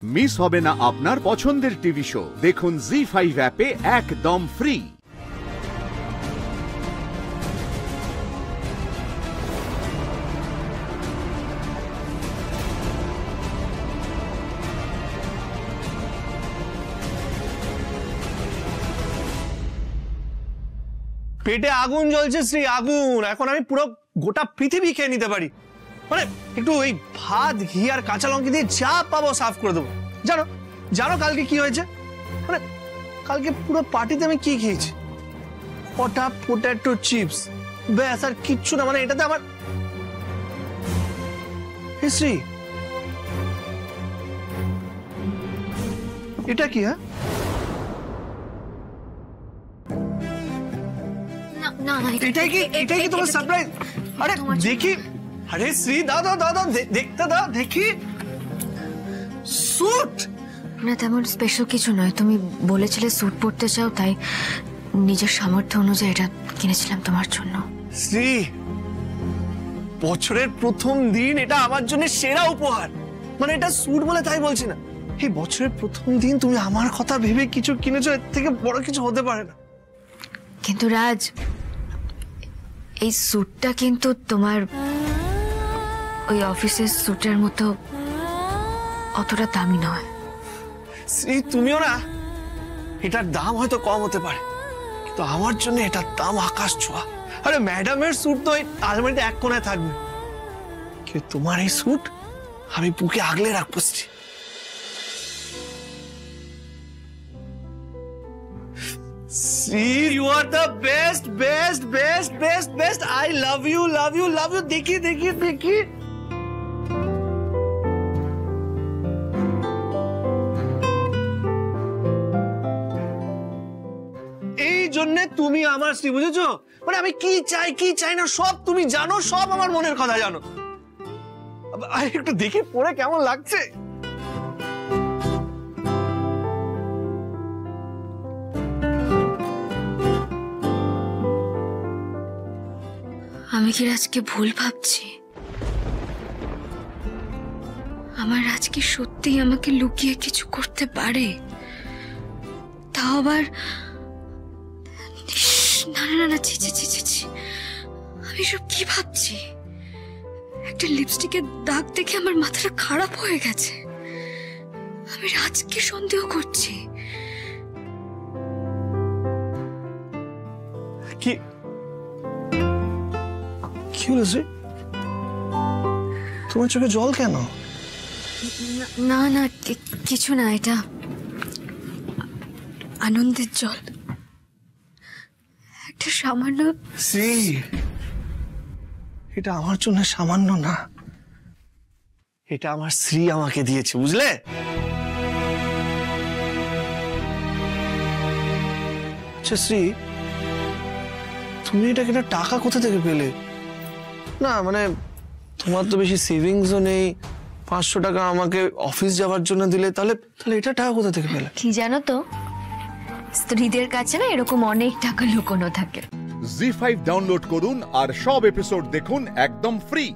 Miss হবে না আপনার পছন্দের টিভি শো। দেখুন জি5 অ্যাপে একদম ফ্রি। পেটে আগুন জ্বলছে শ্রী, আগুন। এখন আমি পুরো গোটা পৃথিবী খেয়ে নিতে পারি। মানে একটু ওই ভাত ঘি আর কাঁচা লঙ্কা দিয়ে যা পাবো সাফ করে দেবো। জানো জানো কালকে কি হয়েছে? মানে কালকে পুরো পার্টিতে আমি কি খেয়েছি? কটা পোটেটো চিপস, ব্যাস, আর কিচ্ছু না। মানে এটাতে আমার শ্রী, এটা কি? হ্যাঁ, এটাই কি তোমার সারপ্রাইজ? আরে দেখি, আরে শ্রী দাও দাও দাও দাও, দেখতে দাও, দেখি। স্যুট না, তেমন স্পেশাল কিছু নয়। তুমি বলেছিলে স্যুট পরতে চাও, তাই নিজের সামর্থ্য অনুযায়ী এটা কিনেছিলাম তোমার জন্য। শ্রী, বছরের প্রথম দিন, এটা আমার জন্য সেরা উপহার। মানে এটা স্যুট বলে তাই বলছি না, এই বছরের প্রথম দিন তুমি আমার কথা ভেবে কিছু কিনেছো, এর থেকে বড় কিছু হতে পারে না। কিন্তু রাজ, এই স্যুটটা কিন্তু তোমার ওই অফিসের স্যুটের মতো অতটা দামি নয়। শ্রী, তুমিও না, এটার দাম হয়তো কম হতে পারে, কিন্তু আমার জন্য এটার দাম আকাশ ছোঁয়া। আরে ম্যাডামের স্যুট তো আলমারিতে এক কোণায় থাকবে, কিন্তু তোমার এই স্যুট আমি বুকে আগলে রাখবো। Shri, you are the best, best, best, best, best. I love you, love you, love you. দেখি দেখি দেখি। এই জন্য তুমি আমার শ্রী, বুঝেছো? মানে আমি কি চাই কি চাই না সব তুমি জানো, সব আমার মনের কথা জানো। একটু দেখি পরে কেমন লাগছে। আমি কি রাজকে ভুল ভাবছি? আমার রাজ কি সত্যি আমাকে লুকিয়ে কিছু করতে পারে? তাও আবার না না না, ছি ছি ছি ছি, আমি সব কি ভাবছি? একটা লিপস্টিকের দাগ দেখে আমার মাথাটা খারাপ হয়ে গেছে। আমি রাজকে সন্দেহ করছি। কি কি হয়েছে? তোমার চোখে জল কেন? না না, কিছু না, এটা আনন্দের জল। একটা সামান্য। শ্রী, এটা আমার জন্য সামান্য না, এটা আমার শ্রী আমাকে দিয়েছে, বুঝলে? আচ্ছা শ্রী, তুমি এটা কিনা টাকা কোথা থেকে পেলে? না মানে তোমার তো বেশি সেভিংসও নেই, 500 টাকা আমাকে অফিস যাওয়ার জন্য দিলে, তাহলে এটা টাকা কোথা থেকে পেলে? কি জানো তো, স্ত্রীদের কাছে না এরকম অনেক টাকা লুকোনো থাকে। জি5 ডাউনলোড করুন আর সব এপিসোড দেখুন একদম ফ্রি।